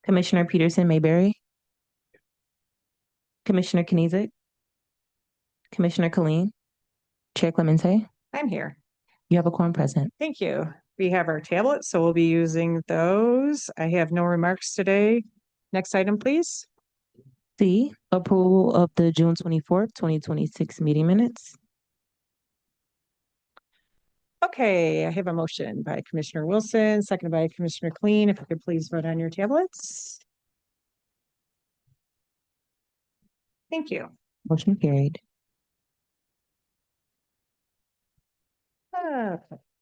Commissioner Peterson Mayberry, Commissioner Knizik, Commissioner Colleen, Chair Clemente. I'm here. You have a quorum present. Thank you. We have our tablets, so we'll be using those. I have no remarks today. Next item, please. C, approval of the June 24th, 2026 meeting minutes. Okay, I have a motion by Commissioner Wilson, seconded by Commissioner Clean. If you could please vote on your tablets. Thank you. Motion carried.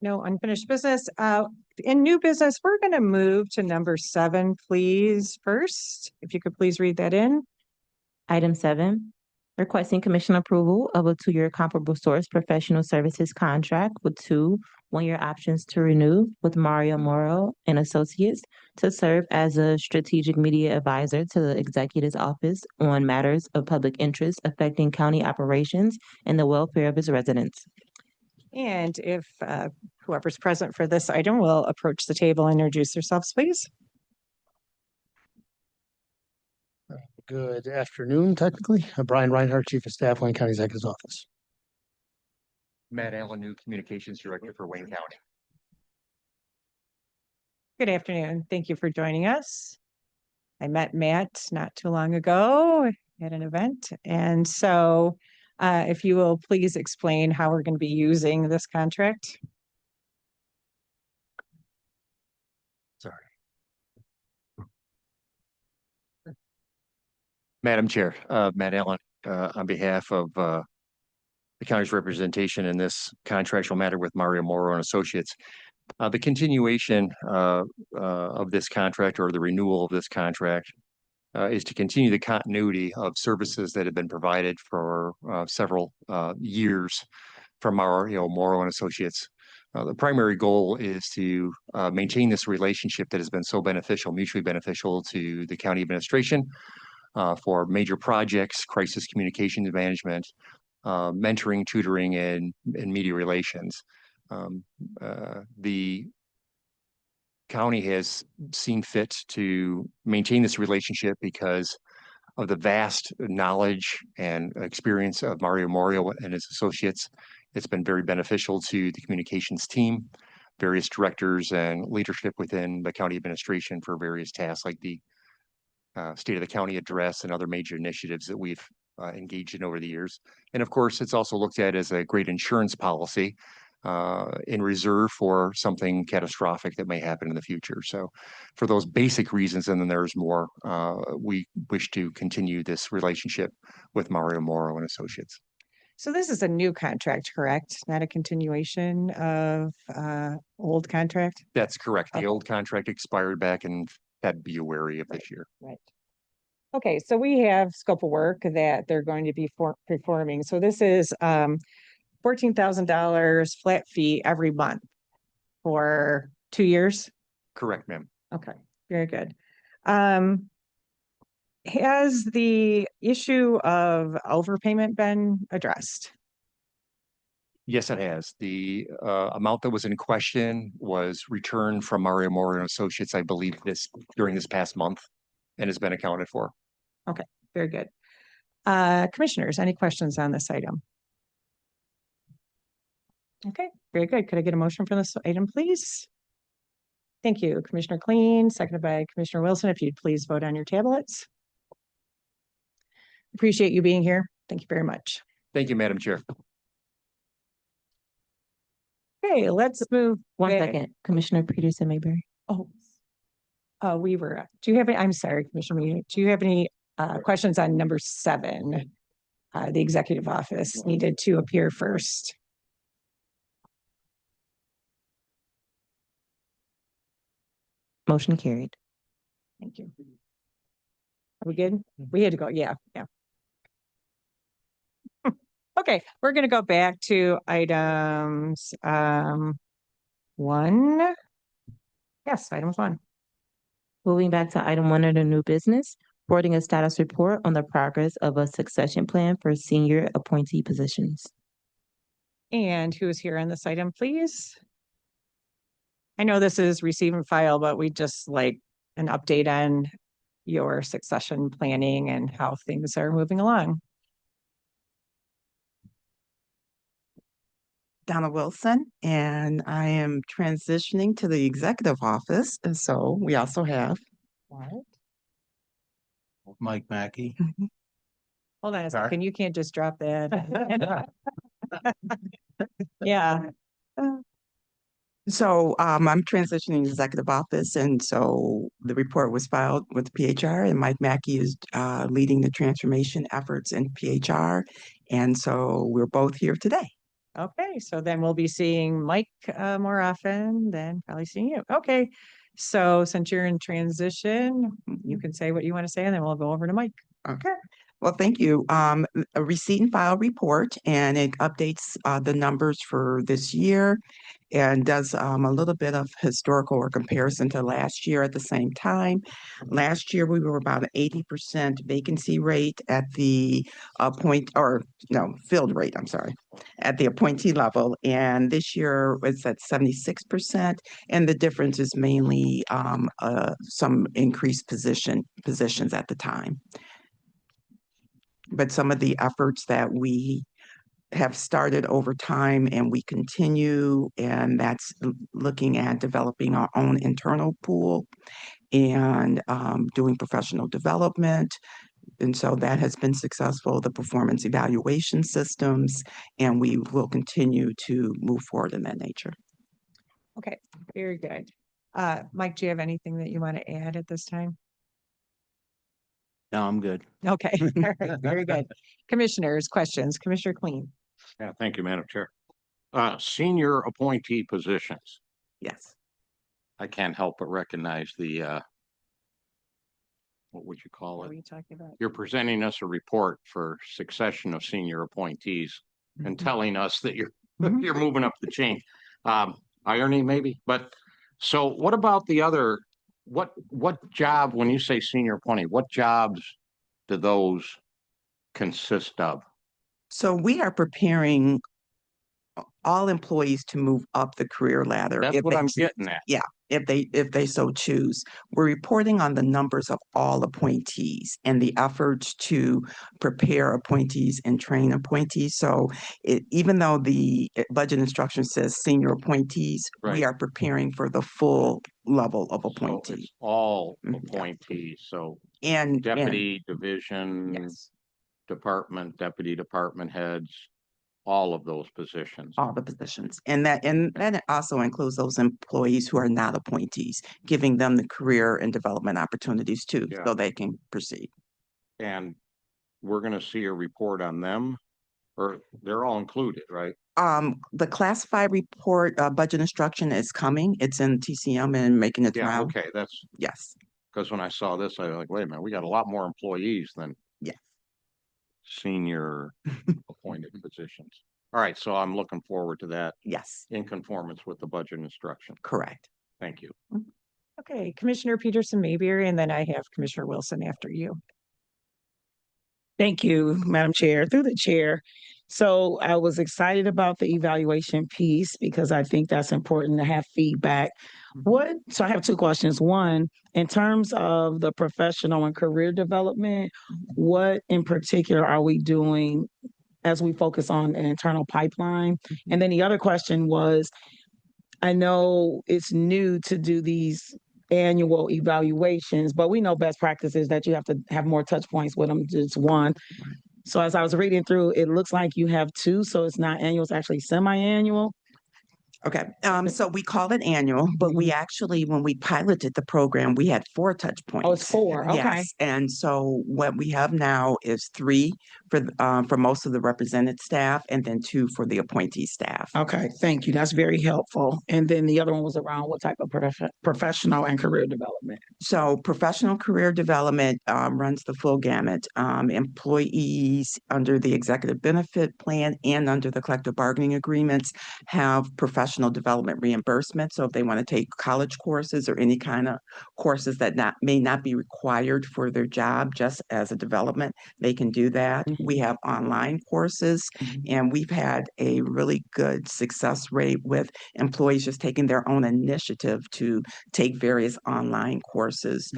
No unfinished business. In new business, we're going to move to number 7, please. First, if you could please read that in. Item 7, requesting commission approval of a 2-year comparable source professional services contract with 2 one-year options to renew with Mario Moro and Associates to serve as a strategic media advisor to the Executive's Office on matters of public interest affecting county operations and the welfare of its residents. And if whoever's present for this item will approach the table and introduce yourselves, please. Good afternoon, technically. Brian Reinhardt, Chief of Staff, Wayne County Executive's Office. Matt Allen, new Communications Director for Wayne County. Good afternoon. Thank you for joining us. I met Matt not too long ago at an event. And so if you will please explain how we're going to be using this contract. Sorry. Madam Chair, Matt Allen, on behalf of the county's representation in this contractual matter with Mario Moro and Associates. The continuation of this contract, or the renewal of this contract, is to continue the continuity of services that have been provided for several years from Mario Moro and Associates. The primary goal is to maintain this relationship that has been so beneficial, mutually beneficial to the county administration for major projects, crisis communications management, mentoring, tutoring, and media relations. The county has seen fit to maintain this relationship because of the vast knowledge and experience of Mario Moro and his associates. It's been very beneficial to the communications team, various directors and leadership within the county administration for various tasks like the State of the County Address and other major initiatives that we've engaged in over the years. And of course, it's also looked at as a great insurance policy in reserve for something catastrophic that may happen in the future. So for those basic reasons, and then there's more, we wish to continue this relationship with Mario Moro and Associates. So this is a new contract, correct? Not a continuation of old contract? That's correct. The old contract expired back in February of this year. Right. Okay, so we have scope of work that they're going to be performing. So this is $14,000 flat fee every month for 2 years? Correct, ma'am. Okay, very good. Has the issue of overpayment been addressed? Yes, it has. The amount that was in question was returned from Mario Moro and Associates, I believe, during this past month, and has been accounted for. Okay, very good. Commissioners, any questions on this item? Okay, very good. Could I get a motion for this item, please? Thank you, Commissioner Clean, seconded by Commissioner Wilson. If you'd please vote on your tablets. Appreciate you being here. Thank you very much. Thank you, Madam Chair. Okay, let's move. One second, Commissioner Peterson Mayberry. Do you have any, I'm sorry, Commissioner, do you have any questions on number 7? The executive office needed to appear first. Motion carried. Thank you. Are we good? We had to go. Yeah. Okay, we're going to go back to items 1. Yes, items 1. Moving back to item 1 under new business, reporting a status report on the progress of a succession plan for senior appointee positions. And who is here on this item, please? I know this is receive and file, but we just like an update on your succession planning and how things are moving along. Donna Wilson, and I am transitioning to the executive office. And so we also have. Mike Mackey. Hold on a Sorry. second, you can't just drop that. Yeah, So I'm transitioning to executive office, and so the report was filed with PHR, and Mike Mackey is leading the transformation efforts in PHR, and so we're both here today. okay, so then we'll be seeing Mike more often than probably seeing you. Okay, so since you're in transition, you can say what you want to say and then we'll go over to Mike. Okay. Well, thank you. A receipt and file report, and it updates the numbers for this year and does a little bit of historical or comparison to last year at the same time. Last year, we were about an 80% vacancy rate at the filled rate, I'm sorry, at the appointee level. And this year it's at 76%. And the difference is mainly some increased positions at the time. But some of the efforts that we have started over time and we continue, and that's looking at developing our own internal pool and doing professional development. And so that has been successful, the performance evaluation systems, and we will continue to move forward in that nature. Okay, very good. Mike, do you have anything that you want to add at this time? No, I'm good. Okay, all right, very good. Commissioners, questions, Commissioner Clean. Yeah, thank you, Madam Chair. Senior appointee positions. Yes. I can't help but recognize the, what would you call What are it? you talking about? You're presenting us a report for succession of senior appointees and telling us that you're, Mhm. you're moving up the chain. Irony maybe, but so what about the other, what job, when you say senior appointee, what jobs do those consist of? So we are preparing all employees to move up the career ladder. That's what I'm getting at. Yeah, if they so choose. We're reporting on the numbers of all appointees and the efforts to prepare appointees and train appointees. So even though the budget instruction says senior appointees, Right. we are preparing for the full level of So appointee. it's all Mhm. appointees, so And deputy, division, yes, department, deputy department heads, all of those positions. all the positions. And that also includes those employees who are not appointees, giving them the career and development opportunities too, Yeah. so they can proceed. And we're gonna see a report on them, or they're all included, right? The classified report, budget instruction is coming. It's in TCM and making its Yeah, round. okay, that's, Yes, because when I saw this, I was like, wait a minute, we got a lot more employees than yes. senior appointed positions. All right, so I'm looking forward to that Yes, in conformance with the budget instruction. correct. Thank you. Okay, Commissioner Peterson Mayberry, and then I have Commissioner Wilson after you. Thank you, Madam Chair, through the chair. So I was excited about the evaluation piece because I think that's important to have feedback. So I have two questions. One, in terms of the professional and career development, what in particular are we doing as we focus on an internal pipeline? And then the other question was, I know it's new to do these annual evaluations, but we know best practices that you have to have more touch points with them, just one. So as I was reading through, it looks like you have two, so it's not annual, it's actually semi-annual. Okay, so we call it annual, but we actually, when we piloted the program, we had 4 touch points. Oh, it's 4, okay. Yes, and so what we have now is 3 for most of the represented staff, and then 2 for the appointee staff. Okay, thank you. That's very helpful. And then the other one was around what type of professional and career development? So professional career development runs the full gamut. Employees under the executive benefit plan and under the collective bargaining agreements have professional professional development reimbursement. So if they want to take college courses or any kind of courses that may not be required for their job, just as a development, they can do that. We have online courses, and we've had a really good success rate with employees just taking their own initiative to take various online courses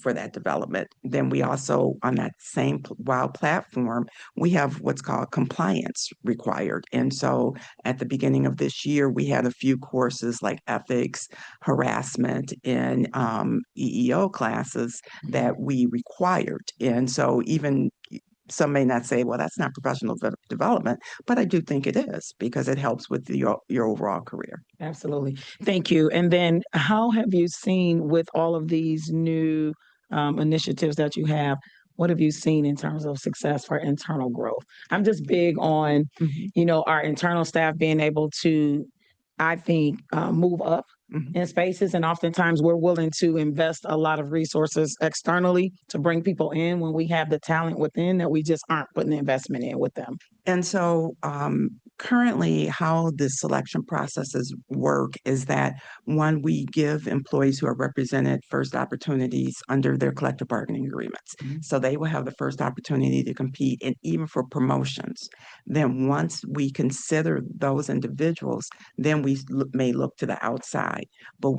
for that development. Then we also, on that same WOW platform, we have what's called compliance required. And so at the beginning of this year, we had a few courses like ethics, harassment, and EEO classes that we required. And so even some may not say, well, that's not professional development, but I do think it is because it helps with your overall career. Absolutely. Thank you. And then how have you seen with all of these new initiatives that you have, what have you seen in terms of success for internal growth? I'm just big on, our internal staff being able to, I think, move up in spaces. And oftentimes we're willing to invest a lot of resources externally to bring people in when we have the talent within that we just aren't putting the investment in with them. And so currently how the selection processes work is that one, we give employees who are represented first opportunities under their collective bargaining agreements. So they will have the first opportunity to compete, and even for promotions. Then once we consider those individuals, then we may look to the outside. But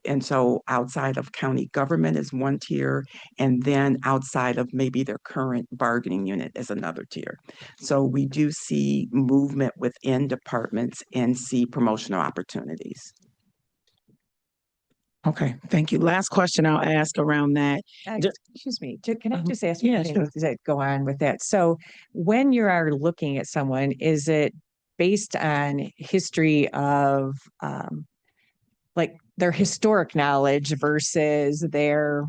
and so outside of county government is one tier, and then outside of maybe their current bargaining unit is another tier. So we do see movement within departments and see promotional opportunities. Okay, thank you. Last question I'll ask around that. Excuse me, can I just ask yeah, one thing sure. that go on with that? So when you are looking at someone, is it based on history of like their historic knowledge versus their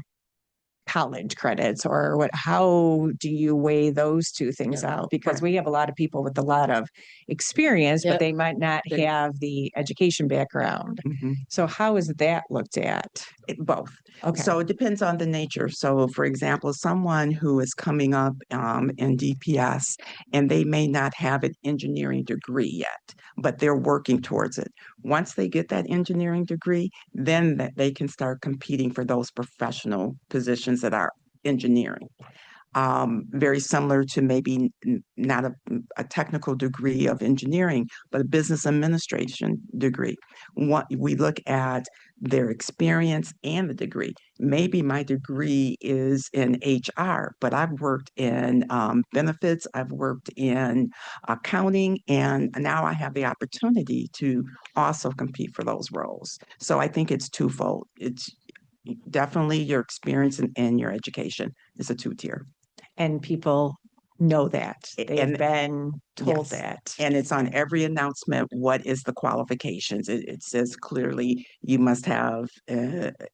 college credits, or how do you weigh those two things out? Because we have a lot of people with a lot of experience, but they might not have the education background. So how is that looked at? Both. Okay. So it depends on the nature. So for example, someone who is coming up in DPS and they may not have an engineering degree yet, but they're working towards it. Once they get that engineering degree, then they can start competing for those professional positions that are engineering. Very similar to maybe not a technical degree of engineering, but a business administration degree. We look at their experience and the degree. Maybe my degree is in HR, but I've worked in benefits, I've worked in accounting, and now I have the opportunity to also compete for those roles. So I think it's twofold. It's definitely your experience and your education is a two-tier. And people know that. They've been told Yes. that. And it's on every announcement, what is the qualifications? It says clearly you must have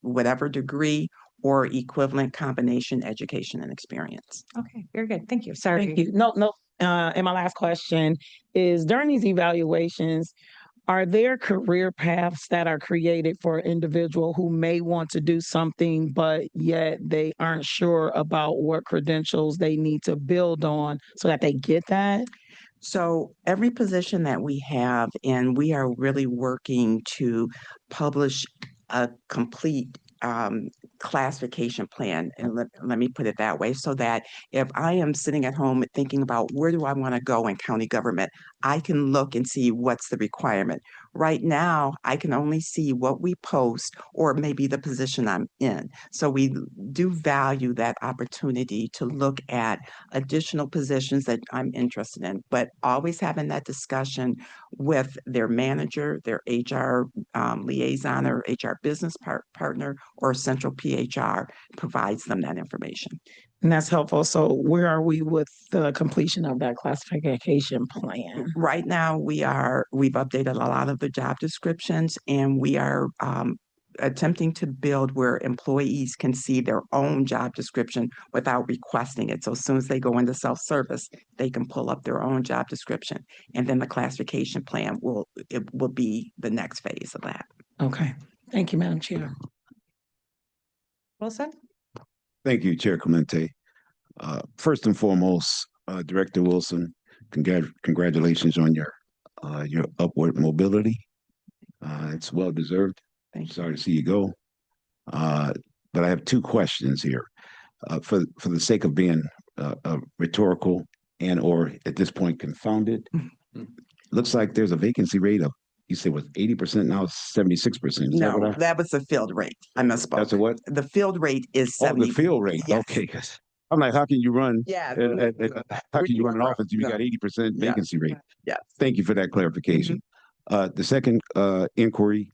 whatever degree or equivalent combination education and experience. Okay, very good. Thank you. Sorry. Thank you. No. And my last question is, during these evaluations, are there career paths that are created for an individual who may want to do something, but yet they aren't sure about what credentials they need to build on so that they get that? So every position that we have, and we are really working to publish a complete classification plan, and let me put it that way, so that if I am sitting at home thinking about where do I want to go in county government, I can look and see what's the requirement. Right now, I can only see what we post or maybe the position I'm in. So we do value that opportunity to look at additional positions that I'm interested in, but always having that discussion with their manager, their HR liaison or HR business partner or central PHR provides them that information. And that's helpful. So where are we with the completion of that classification plan? Right now, we've updated a lot of the job descriptions, and we are attempting to build where employees can see their own job description without requesting it. So as soon as they go into self-service, they can pull up their own job description. And then the classification plan will be the next phase of that. Okay. Thank you, Madam Chair. Wilson? Thank you, Chair Clemente. First and foremost, Director Wilson, congratulations on your upward mobility. It's well deserved. Thank you. Sorry to see you go. But I have two questions here. For the sake of being rhetorical and or at this point confounded, looks like there's a vacancy rate of, you say was 80%, now it's 76%. Is that No, what that was the field rate. I misspoke. That's a what? The field rate is Oh, 70. the field rate. Yes. Okay. 'Cause I'm like, how can you run? Yeah. How can you run an office if you No. got 80% vacancy rate? Yes. Thank you for that clarification. The second inquiry.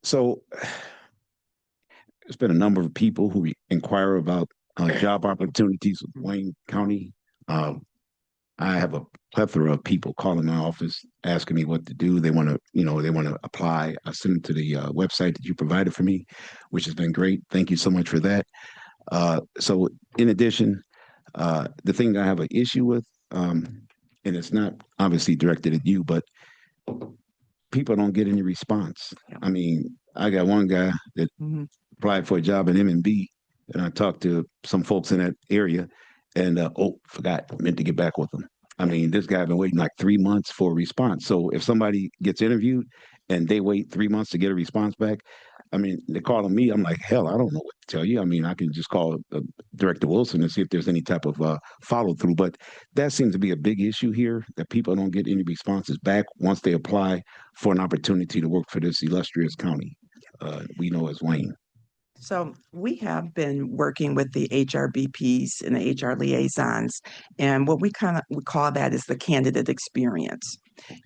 So there's been a number of people who inquire about job opportunities with Wayne County. I have a plethora of people calling my office asking me what to do. They want to, they want to apply. I send them to the website that you provided for me, which has been great. Thank you so much for that. So in addition, the thing that I have an issue with, and it's not obviously directed at you, but people don't get any response. I mean, I got one guy that applied for a job in M&B, and I talked to some folks in that area, and forgot, meant to get back with them. I mean, this guy been waiting like 3 months for a response. So if somebody gets interviewed and they wait 3 months to get a response back, I mean, they're calling me. I'm like, hell, I don't know what to tell you. I mean, I can just call Director Wilson and see if there's any type of follow through. But that seems to be a big issue here, that people don't get any responses back once they apply for an opportunity to work for this illustrious county we know as Wayne. So we have been working with the HRBPs and the HR liaisons, and what we call that is the candidate experience.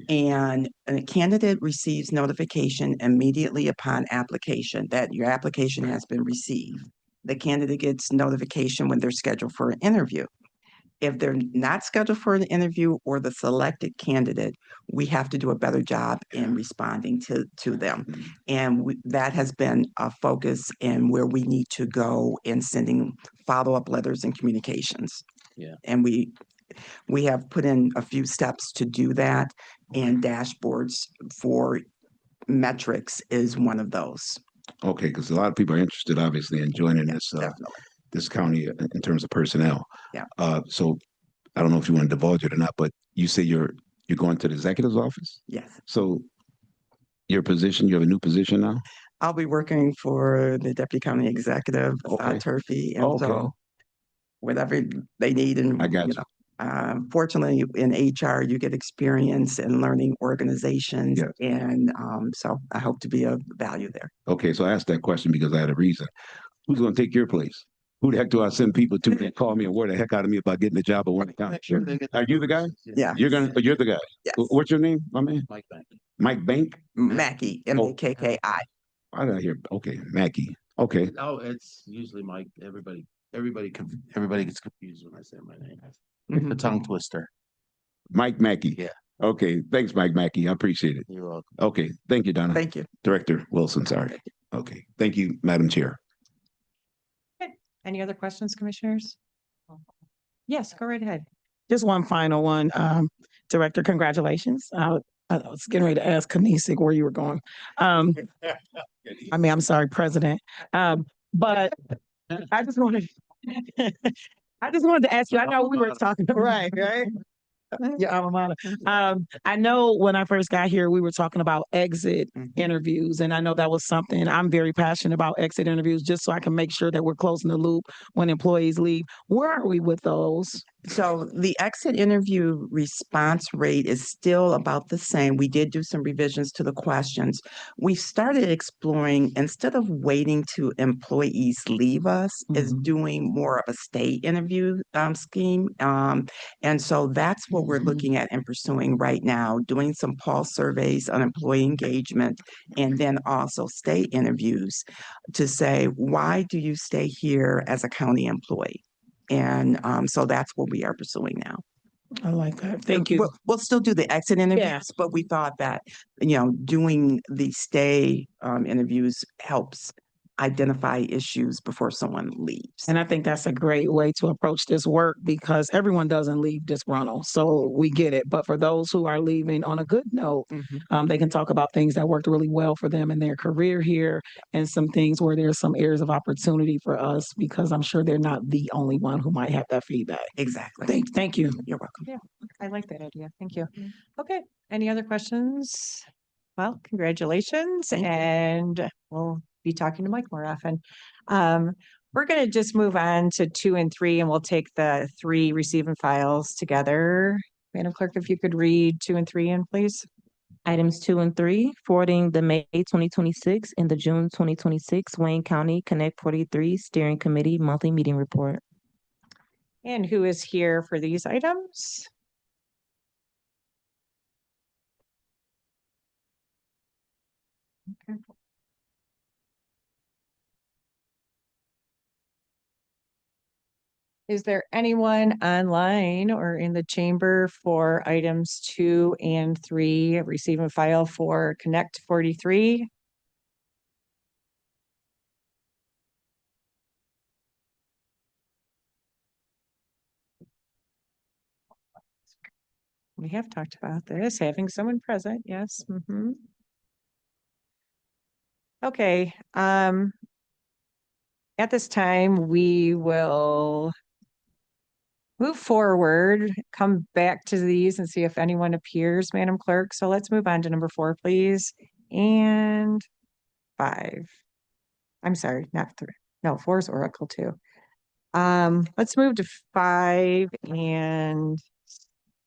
And a candidate receives notification immediately upon application that your application has been received. The candidate gets notification when they're scheduled for an interview. If they're not scheduled for an interview or the selected candidate, we have to do a better job in responding to them. And that has been a focus and where we need to go in sending follow-up letters and communications. Yeah. And we have put in a few steps to do that, and dashboards for metrics is one of those. Okay, because a lot of people are interested, obviously, in joining this county in terms of personnel. Yeah. So I don't know if you want to divulge it or not, but you say you're going to the executive's office? Yes. So your position, you have a new position now? I'll be working for the Deputy County Executive, Turfy, and so whatever they need. And I got you. Fortunately, in HR, you get experience in learning organizations, Yes. and so I hope to be of value there. Okay, so I asked that question because I had a reason. Who's going to take your place? Who the heck do I send people to that call me and worry the heck out of me about getting a job at Warren County? Are you the guy? Yeah. You're the guy. Yes. What's your name, my man? Mike Bank. Mike Bank? Mackey, Makki. Why did I hear? Okay, Mackey. Okay. Oh, it's usually Mike. Everybody gets confused when I say my name. It's a tongue twister. Mike Mackey. Yeah. Okay. Thanks, Mike Mackey. I appreciate it. You're welcome. Okay. Thank you, Donna. Thank you. Director Wilson, sorry. Okay. Thank you, Madam Chair. Any other questions, commissioners? Yes, go right ahead. Just one final one. Director, congratulations. I was getting ready to ask Kanisik where you were going. I'm sorry, President. But I just wanted to ask you, I know we were talking, right? Your alma mater. I know when I first got here, we were talking about exit interviews, and I know that was something I'm very passionate about, exit interviews, just so I can make sure that we're closing the loop when employees leave. Where are we with those? So the exit interview response rate is still about the same. We did do some revisions to the questions. We started exploring, instead of waiting to employees leave us, is doing more of a stay interview scheme. And so that's what we're looking at and pursuing right now, doing some pulse surveys on employee engagement, and then also stay interviews to say, why do you stay here as a county employee? And so that's what we are pursuing now. I like that. Thank you. We'll still do the exit interviews, but we thought that, doing the stay interviews helps identify issues before someone leaves. And I think that's a great way to approach this work because everyone doesn't leave disgruntled. So we get it. But for those who are leaving on a good note, they can talk about things that worked really well for them in their career here and some things where there's some areas of opportunity for us because I'm sure they're not the only one who might have that feedback. Exactly. Thank you. You're welcome. Yeah, I like that idea. Thank you. Okay, any other questions? Well, congratulations, Thank you. and we'll be talking to Mike more often. We're going to just move on to 2 and 3, and we'll take the 3 receiving files together. Madam Clerk, if you could read 2 and 3 in, please. Items 2 and 3, forwarding the May 2026 and the June 2026 Wayne County Connect 43 Steering Committee Monthly Meeting Report. And who is here for these items? Okay. Is there anyone online or in the chamber for items 2 and 3, receive and file for Connect 43? We have talked about this, having someone present, yes. Okay, at this time, we will move forward, come back to these and see if anyone appears, Madam Clerk. So let's move on to number 4, please. And 5. I'm sorry, not 3. No, 4 is Oracle too. Let's move to 5 and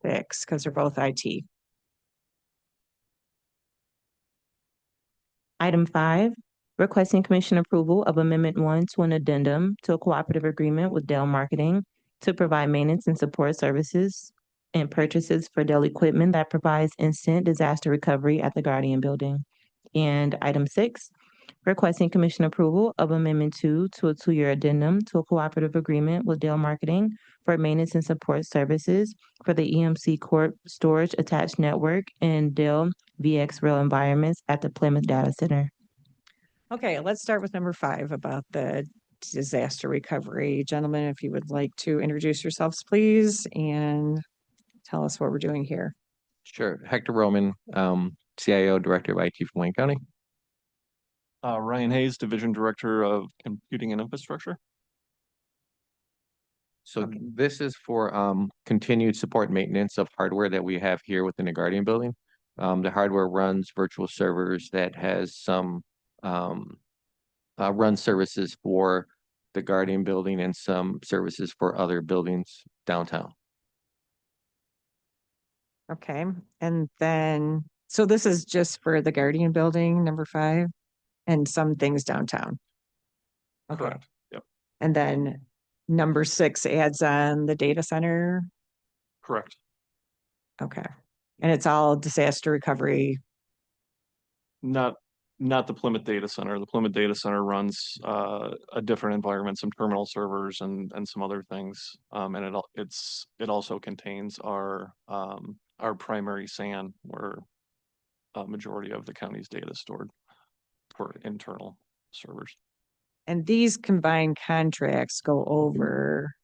6 because they're both IT. Item 5, requesting commission approval of Amendment 1 to an addendum to a cooperative agreement with Dell Marketing to provide maintenance and support services and purchases for Dell equipment that provides instant disaster recovery at the Guardian Building. And item 6, requesting commission approval of Amendment 2 to a 2-year addendum to a cooperative agreement with Dell Marketing for maintenance and support services for the EMC Corp storage attached network and Dell VX Rail environments at the Plymouth Data Center. Okay, let's start with number 5 about the disaster recovery. Gentlemen, if you would like to introduce yourselves, please, and tell us what we're doing here. Sure. Hector Roman, CIO, Director of IT for Wayne County. Ryan Hayes, Division Director of Computing and Infrastructure. So this is for continued support and maintenance of hardware that we have here within the Guardian Building. The hardware runs virtual servers that has some run services for the Guardian Building and some services for other buildings downtown. Okay, and then, so this is just for the Guardian Building, number 5, and some things downtown. Okay, Correct. Yep. and then number 6 adds on the data center. Correct. Okay, and it's all disaster recovery. Not the Plymouth Data Center. The Plymouth Data Center runs a different environment, some terminal servers and some other things. And it also contains our primary SAN, where a majority of the county's data is stored for internal servers. And these combined contracts go over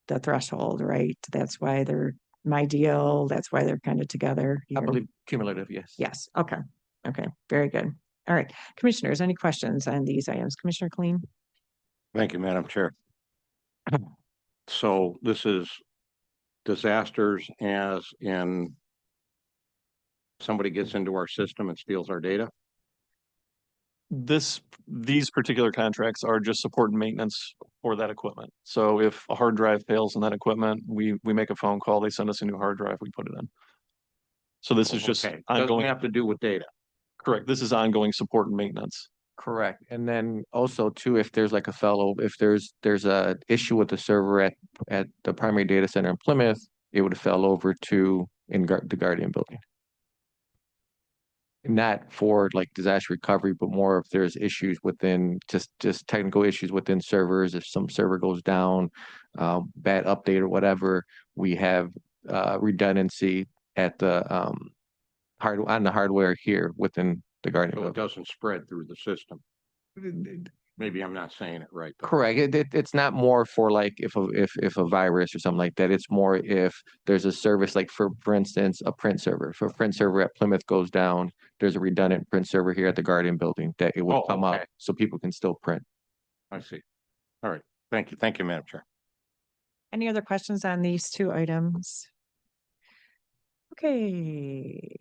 the threshold, right? That's why they're my deal. That's why they're kind of together. I here. believe cumulative, yes. Yes, okay, okay, very good. All right, commissioners, any questions on these items? Commissioner Kleen? Thank you, Madam Chair. So this is disasters as in somebody gets into our system and steals our data? These particular contracts are just support and maintenance for that equipment. So if a hard drive fails in that equipment, we make a phone call, they send us a new hard drive, we put it in. So this is just Okay, doesn't ongoing. have to do with data. Correct. This is ongoing support and maintenance. Correct. And then also too, if there's like if there's a issue with the server at the primary data center in Plymouth, it would fell over to the Guardian Building. Not for like disaster recovery, but more if there's issues within just technical issues within servers. If some server goes down, bad update or whatever, we have redundancy at the on the hardware here within the Guardian So it Building. doesn't spread through the system. Maybe I'm not saying it right. Though. Correct. It's not more for like if a virus or something like that. It's more if there's a service like for instance a print server. If a print server at Plymouth goes down, there's a redundant print server here at the Guardian Building that it will come up so people can still print. I see. All right. Thank you. Thank you, Madam Chair. Any other questions on these two items? Okay.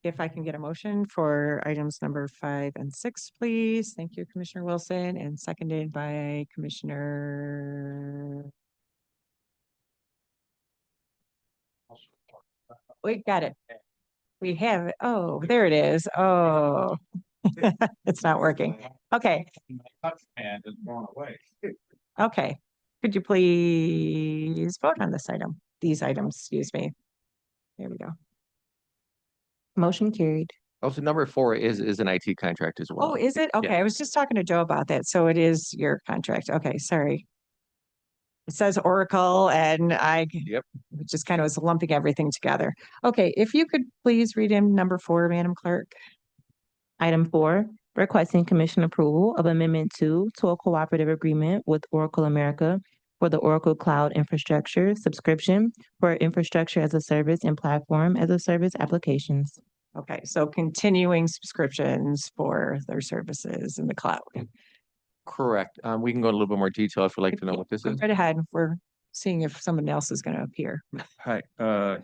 If I can get a motion for items number 5 and 6, please. Thank you, Commissioner Wilson, and seconded by Commissioner. We got it. We have it. Oh, there it is. Oh, it's not working. Okay. And it's going away. Okay. Could you please vote on this item? These items, excuse me. There we go. Motion carried. Also, number 4 is an IT contract as well. Oh, is it? Okay, I was just talking to Joe about that. So it is your contract. Okay, sorry. It says Oracle and Yep. just kind of was lumping everything together. Okay, if you could please read in number 4, Madam Clerk. Item 4, requesting commission approval of amendment 2 to a cooperative agreement with Oracle America for the Oracle Cloud Infrastructure subscription for infrastructure as a service and platform as a service applications. Okay, so continuing subscriptions for their services in the cloud. Correct. We can go in a little bit more detail if you'd like to know what this is. Right ahead. We're seeing if someone else is going to appear. Hi,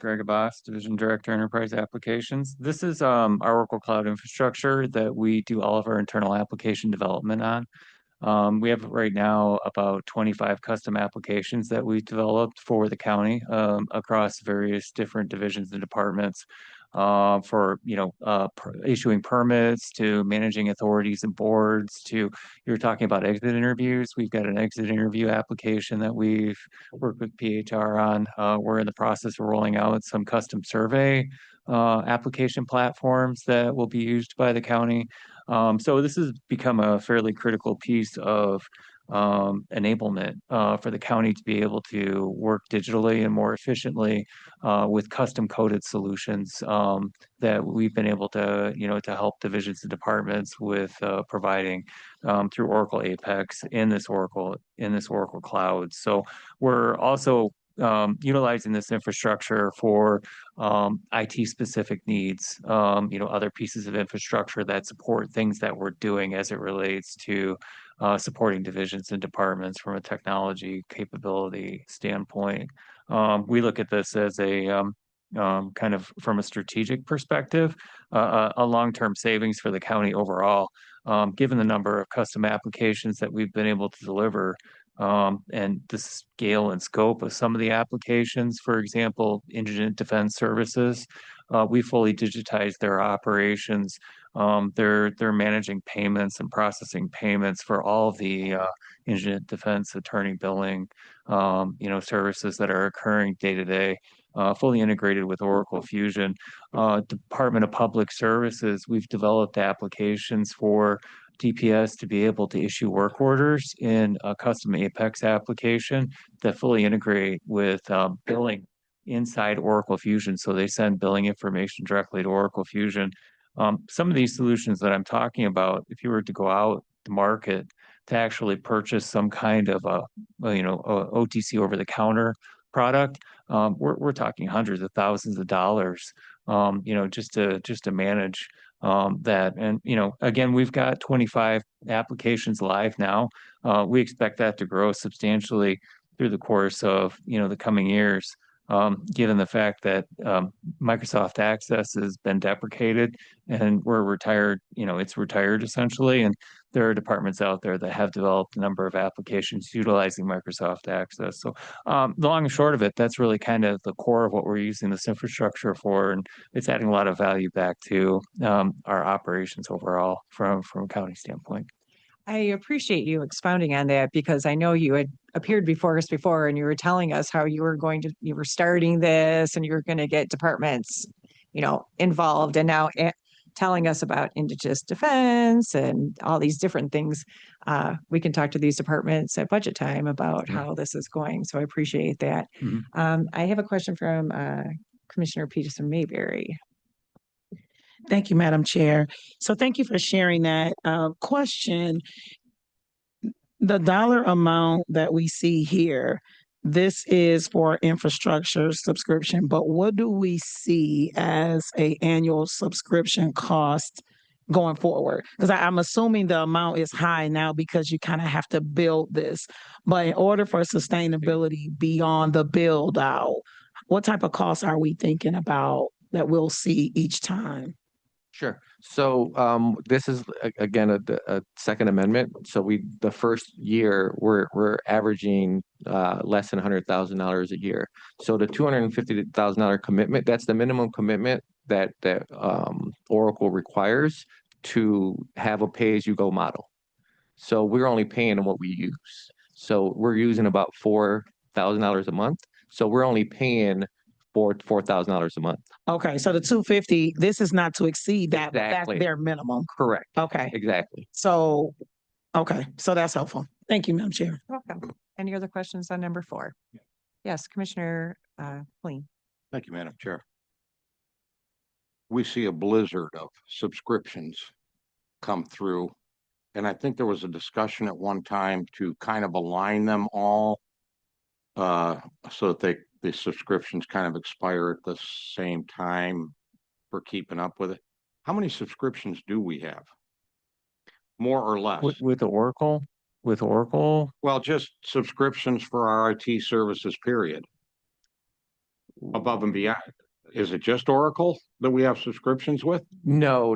Greg Abbas, Division Director, Enterprise Applications. This is our Oracle Cloud Infrastructure that we do all of our internal application development on. We have right now about 25 custom applications that we've developed for the county across various different divisions and departments. For issuing permits to managing authorities and boards to you're talking about exit interviews. We've got an exit interview application that we've worked with PHR on. We're in the process of rolling out some custom survey application platforms that will be used by the county. So this has become a fairly critical piece of enablement for the county to be able to work digitally and more efficiently with custom coded solutions that we've been able to, to help divisions and departments with providing through Oracle Apex in this Oracle cloud. So we're also utilizing this infrastructure for IT specific needs, other pieces of infrastructure that support things that we're doing as it relates to supporting divisions and departments from a technology capability standpoint. We look at this as a kind of from a strategic perspective, a long-term savings for the county overall, given the number of custom applications that we've been able to deliver. And the scale and scope of some of the applications, for example, Indigent Defense Services, we fully digitized their operations. They're managing payments and processing payments for all of the indigent defense attorney billing, services that are occurring day to day. Fully integrated with Oracle Fusion. Department of Public Services, we've developed applications for DPS to be able to issue work orders in a custom Apex application that fully integrate with billing inside Oracle Fusion. So they send billing information directly to Oracle Fusion. Some of these solutions that I'm talking about, if you were to go out to market to actually purchase some kind of a OTC over the counter product, we're talking hundreds of thousands of dollars, just to manage that. And, again, we've got 25 applications live now. We expect that to grow substantially through the course of, the coming years. Given the fact that Microsoft Access has been deprecated and we're retired, it's retired essentially. And there are departments out there that have developed a number of applications utilizing Microsoft Access. So the long and short of it, that's really kind of the core of what we're using this infrastructure for. And it's adding a lot of value back to our operations overall from a county standpoint. I appreciate you expounding on that because I know you had appeared before us before and you were telling us how you were starting this and you were going to get departments, involved, and now telling us about indigenous defense and all these different things. We can talk to these departments at budget time about how this is going. So I appreciate that. I have a question from Commissioner Peterson Mayberry. Thank you, Madam Chair. So thank you for sharing that question. the dollar amount that we see here, this is for infrastructure subscription, but what do we see as a annual subscription cost going forward? Because I'm assuming the amount is high now because you kind of have to build this. But in order for sustainability beyond the build out, what type of costs are we thinking about that we'll see each time? Sure. So this is again a second amendment. So the first year we're averaging less than $100,000 a year. So the $250,000 commitment, that's the minimum commitment that Oracle requires to have a pay-as-you-go model. So we're only paying what we use. So we're using about $4,000 a month. So we're only paying $4,000 a month. Okay, so the 250, this is not to exceed that, but that's Exactly. their minimum. Correct. Okay, Exactly. so, okay, so that's helpful. Thank you, Madam Chair. Welcome. Any other questions on number 4? Yes, Commissioner Clean. Thank you, Madam Chair. We see a blizzard of subscriptions come through. And I think there was a discussion at one time to kind of align them all so that the subscriptions kind of expire at the same time for keeping up with it. How many subscriptions do we have? More or less? With Oracle? With Oracle? Well, just subscriptions for our IT services, period. Above and beyond. Is it just Oracle that we have subscriptions with? No.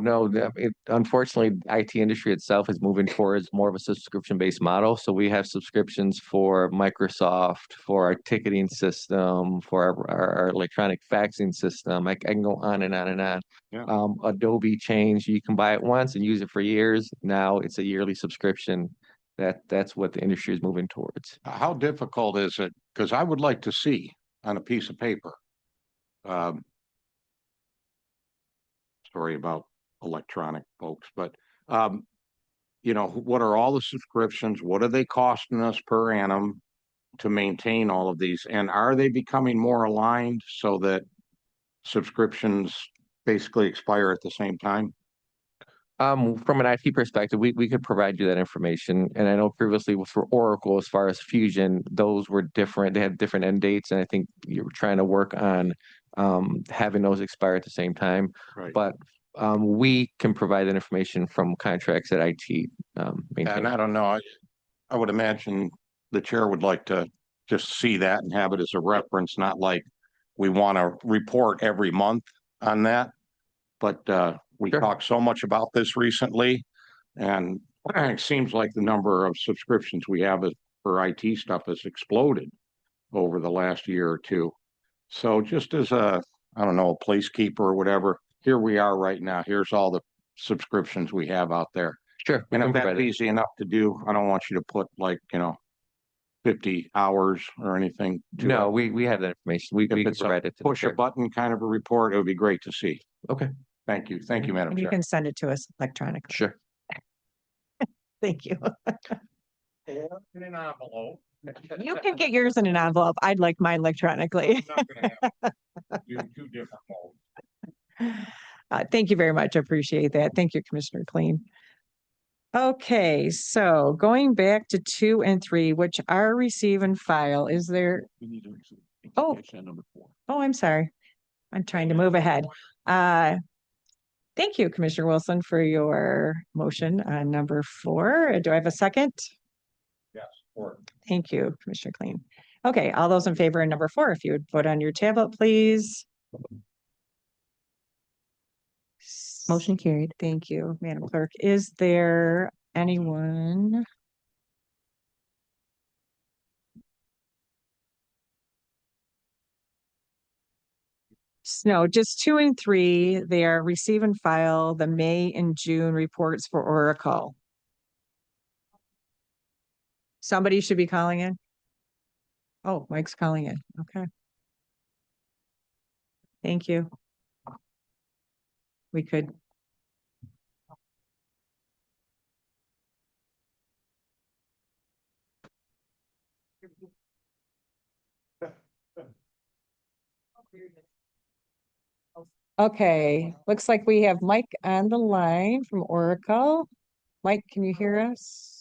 Unfortunately, IT industry itself is moving towards more of a subscription-based model. So we have subscriptions for Microsoft, for our ticketing system, for our electronic faxing system. I can go on and on and on. Yeah. Adobe changed. You can buy it once and use it for years. Now it's a yearly subscription. That's what the industry is moving towards. How difficult is it? Because I would like to see on a piece of paper. Sorry about electronic folks, but you know, what are all the subscriptions? What are they costing us per annum to maintain all of these? And are they becoming more aligned so that subscriptions basically expire at the same time? From an IT perspective, we could provide you that information. And I know previously for Oracle, as far as Fusion, those were different. They had different end dates. And I think you were trying to work on having those expire at the same time. Right. But we can provide that information from contracts that IT maintains. And I don't know, I would imagine the chair would like to just see that and have it as a reference, not like we want to report every month on that. But we Sure. talked so much about this recently, and it seems like the number of subscriptions we have for IT stuff has exploded over the last year or two. So just as a, I don't know, a placekeeper or whatever, here we are right now. Here's all the subscriptions we have out there. Sure. And if we can that's provide it. easy enough to do, I don't want you to put like, 50 hours or anything to No, it. we have that information. We If can it's a provide it to the push a chair. button kind of a report, it would be great to see. Okay. Thank you. Thank you, Madam And you Chair. can send it to us electronically. Sure. Thank you. In an envelope. You can get yours in an envelope. I'd like mine electronically. I'm not gonna have to do 2 different modes. Thank you very much. I appreciate that. Thank you, Commissioner Clean. Okay, so going back to 2 and 3, which are receive and file, is there? We need to. Oh. execution on number 4. Oh, I'm sorry. I'm trying to move ahead. Thank you, Commissioner Wilson, for your motion on number 4. Do I have a second? Yes, or Thank you, Commissioner Clean. Okay, all those in favor of number 4, if you would vote on your tablet, please. Motion carried. Thank you, Madam Clerk. Is there anyone? No, just 2 and 3. They are receive and file the May and June reports for Oracle. Somebody should be calling in. Oh, Mike's calling in. Okay. Thank you. We could. Okay, looks like we have Mike on the line from Oracle. Mike, can you hear us?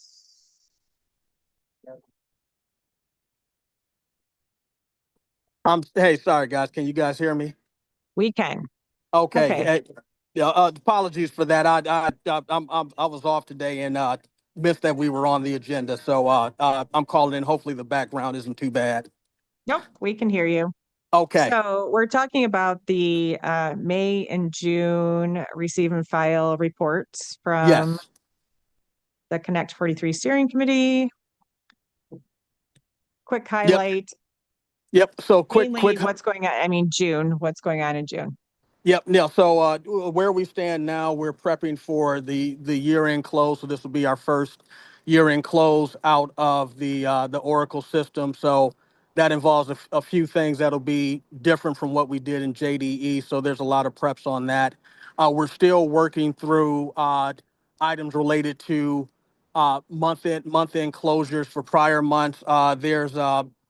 Hey, sorry guys, can you guys hear me? We can. Okay. Okay. Yeah, apologies for that. I was off today and missed that we were on the agenda. So I'm calling in. Hopefully the background isn't too bad. Nope, we can hear you. Okay. So we're talking about the May and June receive and file reports from Yes. the Connect 43 Steering Committee. Quick Yep. highlight, Yep. So mainly what's going on, I mean, June, what's going on in June? Yep. Yeah. So where we stand now, we're prepping for the year end close. So this will be our first year end close out of the Oracle system. So that involves a few things that'll be different from what we did in JDE. So there's a lot of preps on that. We're still working through items related to month end closures for prior months. There's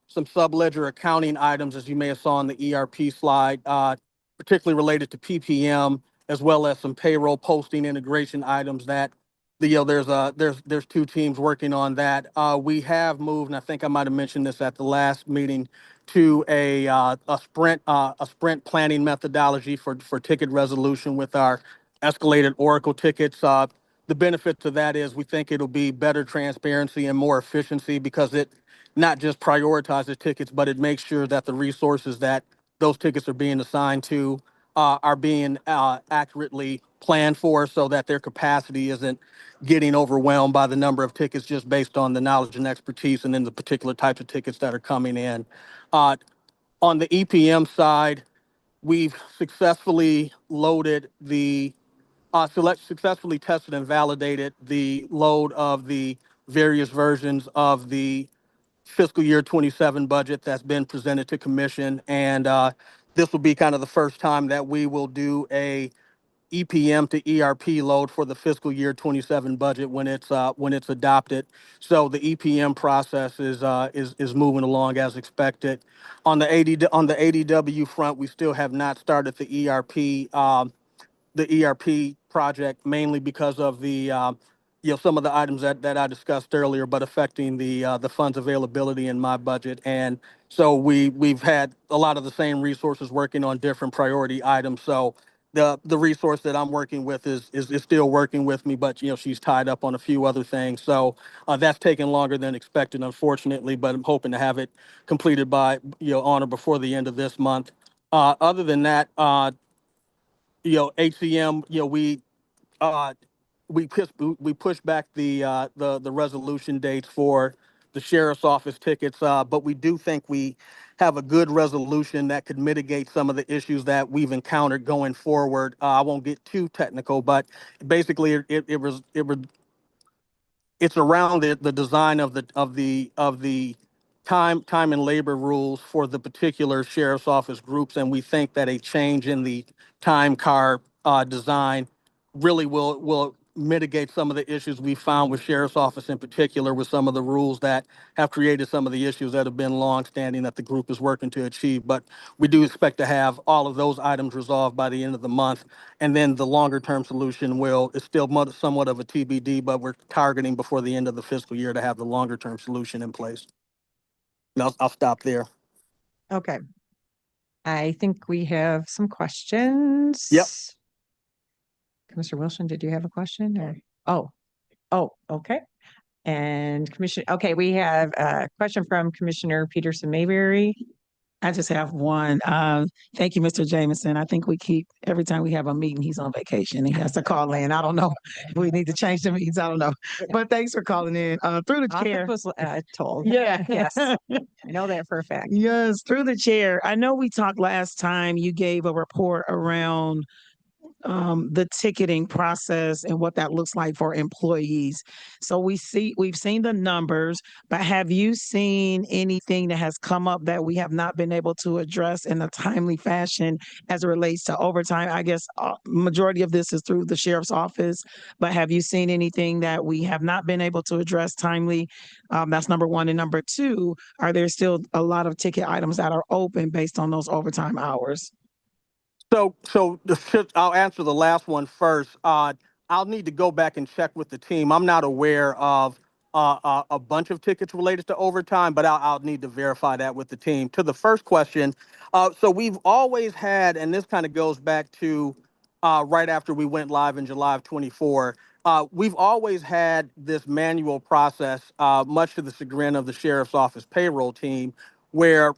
some subledger accounting items, as you may have saw on the ERP slide. Particularly related to PPM, as well as some payroll posting integration items that there's two teams working on that. We have moved, and I think I might have mentioned this at the last meeting, to a sprint planning methodology for ticket resolution with our escalated Oracle tickets. The benefit to that is we think it'll be better transparency and more efficiency because it not just prioritizes tickets, but it makes sure that the resources that those tickets are being assigned to are being accurately planned for so that their capacity isn't getting overwhelmed by the number of tickets just based on the knowledge and expertise and then the particular types of tickets that are coming in. Uh, on the EPM side, we've successfully loaded successfully tested and validated the load of the various versions of the fiscal year 27 budget that's been presented to commission. And this will be kind of the first time that we will do a EPM to ERP load for the fiscal year 27 budget when it's adopted. So the EPM process is moving along as expected. On the ADW front, we still have not started the ERP project mainly because of the some of the items that I discussed earlier, but affecting the funds availability in my budget. And so we've had a lot of the same resources working on different priority items. So the resource that I'm working with is still working with me, but she's tied up on a few other things. So that's taken longer than expected, unfortunately. But I'm hoping to have it completed by on or before the end of this month. Other than that, HCM, uh, we pushed back the resolution dates for the sheriff's office tickets, but we do think we have a good resolution that could mitigate some of the issues that we've encountered going forward. I won't get too technical, but basically it's around the design of the time and labor rules for the particular sheriff's office groups, and we think that a change in the time card design really will mitigate some of the issues we found with sheriff's office in particular with some of the rules that have created some of the issues that have been longstanding that the group is working to achieve. But we do expect to have all of those items resolved by the end of the month. And then the longer term solution is still somewhat of a TBD, but we're targeting before the end of the fiscal year to have the longer term solution in place. And I'll stop there. Okay. I think we have some questions. Yep. Mr. Wilson, did you have a question or? Okay. And okay, we have a question from Commissioner Peterson Mayberry. I just have one. Thank you, Mr. Jameson. I think every time we have a meeting, he's on vacation. He has to call in. I don't know if we need to change the meetings. I don't know. But thanks for calling in. Through the chair. Was told. Yeah. Yes. I know that for a fact. Yes, through the chair. I know we talked last time, you gave a report around the ticketing process and what that looks like for employees. So we've seen the numbers, but have you seen anything that has come up that we have not been able to address in a timely fashion as it relates to overtime? I guess majority of this is through the sheriff's office, but have you seen anything that we have not been able to address timely? That's number one. And number two, are there still a lot of ticket items that are open based on those overtime hours? So I'll answer the last one first. I'll need to go back and check with the team. I'm not aware of a bunch of tickets related to overtime, but I'll need to verify that with the team. To the first question, so we've always had, and this kind of goes back to right after we went live in July of 24. We've always had this manual process, much to the chagrin of the sheriff's office payroll team, where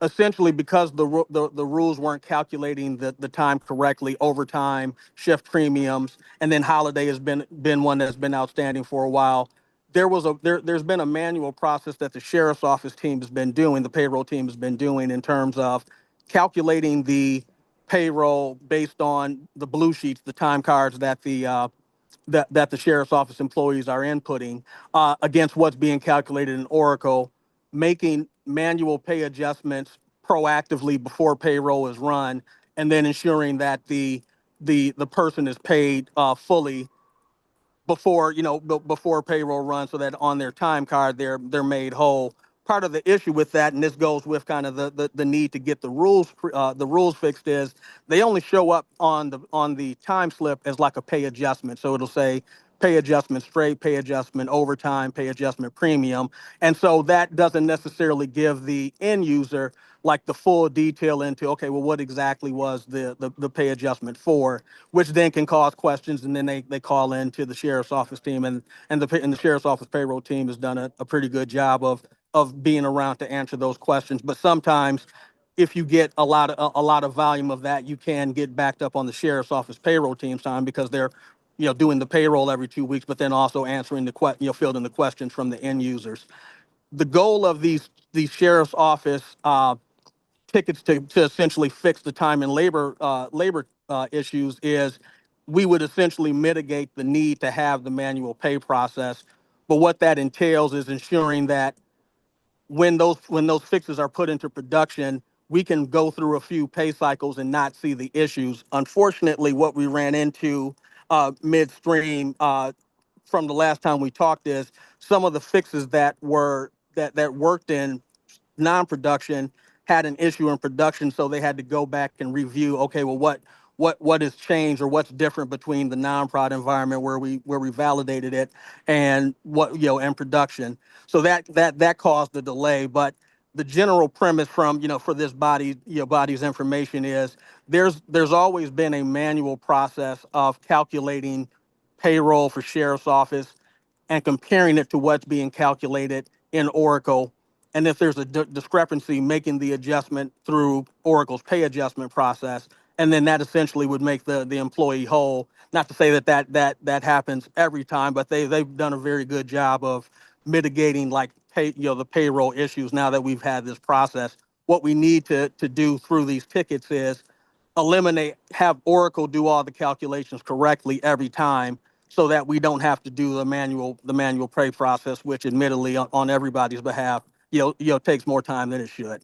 essentially because the rules weren't calculating the time correctly, overtime, shift premiums, and then holiday has been one that's been outstanding for a while. There's been a manual process that the sheriff's office team has been doing, the payroll team has been doing in terms of calculating the payroll based on the blue sheets, the time cards that the sheriff's office employees are inputting against what's being calculated in Oracle, making manual pay adjustments proactively before payroll is run, and then ensuring that the person is paid fully before before payroll runs, so that on their time card they're made whole. Part of the issue with that, and this goes with kind of the need to get the rules fixed, is they only show up on the time slip as like a pay adjustment. So it'll say pay adjustment straight, pay adjustment overtime, pay adjustment premium, and so that doesn't necessarily give the end user like the full detail into, okay, well, what exactly was the pay adjustment for, which then can cause questions, and then they call in to the sheriff's office team, and the sheriff's office payroll team has done a pretty good job of being around to answer those questions. But sometimes if you get a lot of volume of that, you can get backed up on the sheriff's office payroll team's time, because they're doing the payroll every 2 weeks, but then also answering fielding the questions from the end users. The goal of these sheriff's office tickets to essentially fix the time and labor issues is we would essentially mitigate the need to have the manual pay process. But what that entails is ensuring that when those fixes are put into production, we can go through a few pay cycles and not see the issues. Unfortunately, what we ran into midstream from the last time we talked is some of the fixes that worked in non-production had an issue in production, so they had to go back and review, okay, well, what has changed, or what's different between the non-prod environment where we validated it and and production. So that caused the delay. But the general premise from for this body's information is there's always been a manual process of calculating payroll for sheriff's office and comparing it to what's being calculated in Oracle. And if there's a discrepancy, making the adjustment through Oracle's pay adjustment process. And then that essentially would make the employee whole. Not to say that happens every time, but they've done a very good job of mitigating like the payroll issues now that we've had this process. What we need to do through these tickets is have Oracle do all the calculations correctly every time, so that we don't have to do the manual pay process, which admittedly on everybody's behalf, takes more time than it should.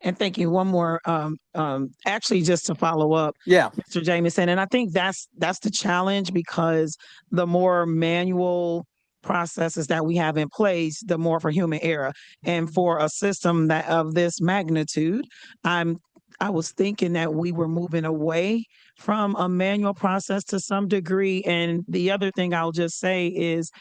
And thank you. One more, actually, just to follow up, Yeah. Mr. Jameson, and I think that's the challenge, because the more manual processes that we have in place, the more for human error. And for a system that of this magnitude, I was thinking that we were moving away from a manual process to some degree. And the other thing I'll just say is,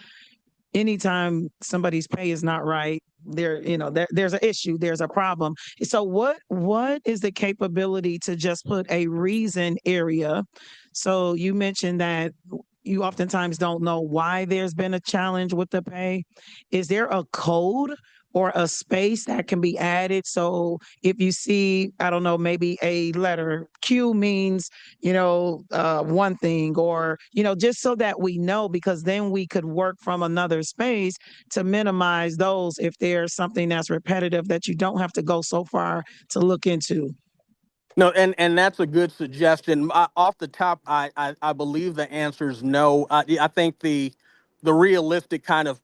anytime somebody's pay is not right, there's an issue, there's a problem. So what is the capability to just put a reason area? So you mentioned that you oftentimes don't know why there's been a challenge with the pay. Is there a code or a space that can be added? So if you see, I don't know, maybe a letter Q means, one thing, or, just so that we know, because then we could work from another space to minimize those if there's something that's repetitive that you don't have to go so far to look into. No, and that's a good suggestion. Off the top, I believe the answer is no. I think the realistic kind of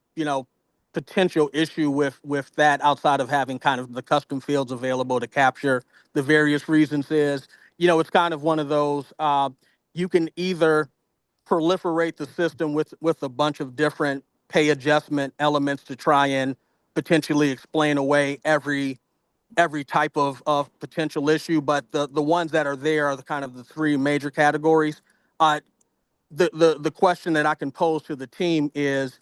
potential issue with that, outside of having kind of the custom fields available to capture the various reasons, is it's kind of one of those, you can either proliferate the system with a bunch of different pay adjustment elements to try and potentially explain away every type of potential issue, but the ones that are there are the kind of the three major categories. The question that I can pose to the team is,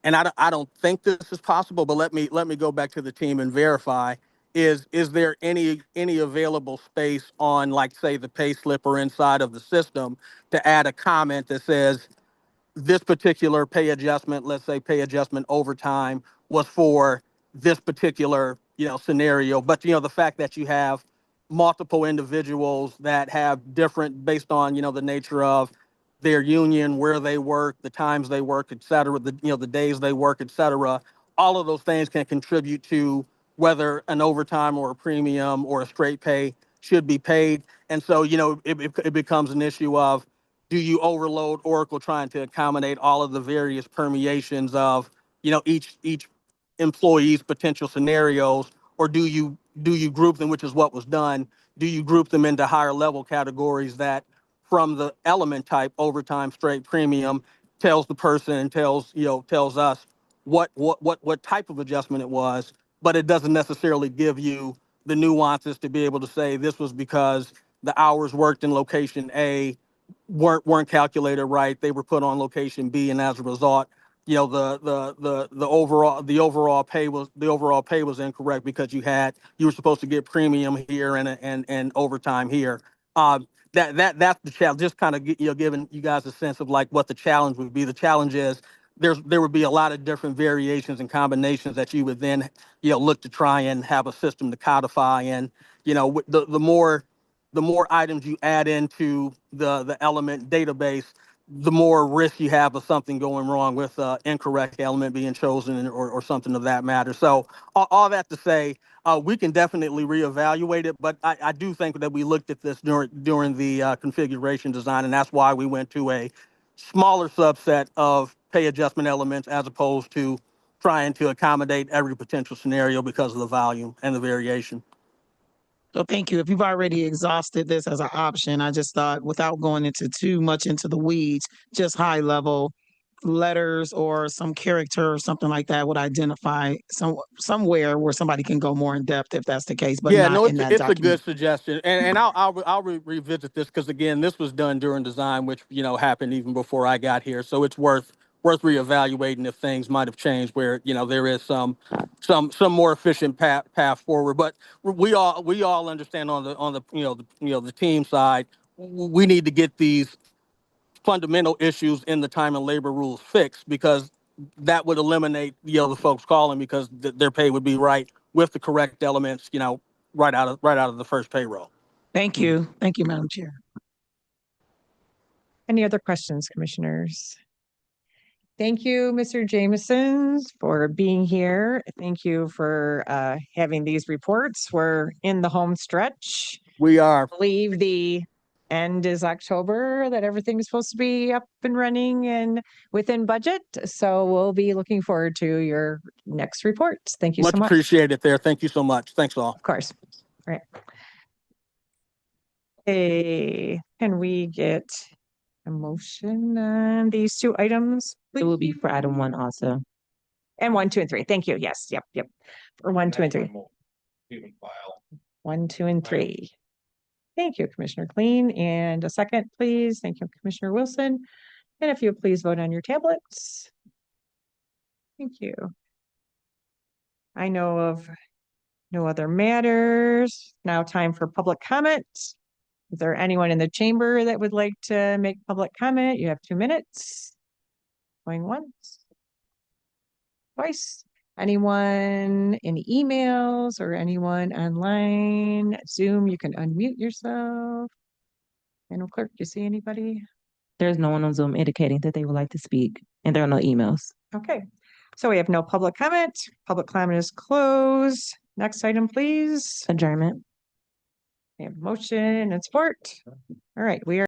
and I don't think this is possible, but let me go back to the team and verify. Is there any available space on, like, say, the pay slip or inside of the system to add a comment that says this particular pay adjustment, let's say pay adjustment overtime, was for this particular, scenario. But, the fact that you have multiple individuals that have different, based on, the nature of their union, where they work, the times they work, et cetera, the days they work, et cetera, all of those things can contribute to whether an overtime or a premium or a straight pay should be paid. And so, it becomes an issue of, do you overload Oracle trying to accommodate all of the various permeations of, each employee's potential scenarios, or do you group them, which is what was done? Do you group them into higher level categories that, from the element type, overtime, straight, premium, tells the person and tells us what type of adjustment it was, but it doesn't necessarily give you the nuances to be able to say this was because the hours worked in location A weren't calculated right. They were put on location B, and as a result, the overall pay was incorrect because you were supposed to get premium here and overtime here. That's the challenge. Just kind of giving you guys a sense of like what the challenge would be. The challenge is there would be a lot of different variations and combinations that you would then look to try and have a system to codify. And the more items you add into the element database, the more risk you have of something going wrong with incorrect element being chosen or something of that matter. So all that to say, we can definitely reevaluate it, but I do think that we looked at this during the configuration design, and that's why we went to a smaller subset of pay adjustment elements as opposed to trying to accommodate every potential scenario because of the volume and the variation. So thank you. If you've already exhausted this as an option, I just thought, without going into too much into the weeds, just high level letters or some character or something like that would identify somewhere where somebody can go more in depth if that's the case, but Yeah, not no, in that it's a good document. suggestion, and I'll revisit this because again, this was done during design, which happened even before I got here. So it's worth reevaluating if things might have changed where there is some more efficient path forward. But we all understand on the team side, we need to get these fundamental issues in the time and labor rules fixed, because that would eliminate the folks calling because their pay would be right with the correct elements, right out of the first payroll. Thank you. Thank you, Madam Chair. Any other questions, commissioners? Thank you, Mr. Jameson, for being here. Thank you for having these reports. We're in the home stretch. We are. I believe the end is October, that everything is supposed to be up and running and within budget. So we'll be looking forward to your next reports. Thank you so much. Much appreciated there. Thank you so much. Thanks all. Of course. All right. Hey, can we get a motion on these two items? It will be for item 1 also. And 1, 2, and 3. Thank you. Yes. Yep. For 1, 2, and 3. 1, 2, and 3. Thank you, Commissioner Clean. And a second, please. Thank you, Commissioner Wilson. And if you would please vote on your tablets. Thank you. I know of no other matters. Now time for public comment. Is there anyone in the chamber that would like to make public comment? You have 2 minutes. Going once. Twice. Anyone in emails or anyone online? Zoom, you can unmute yourself. Madam Clerk, do you see anybody? There's no one on Zoom indicating that they would like to speak, and there are no emails. Okay, so we have no public comment. Public comment is closed. Next item, please. Adjournment. We have motion and support. All right, we are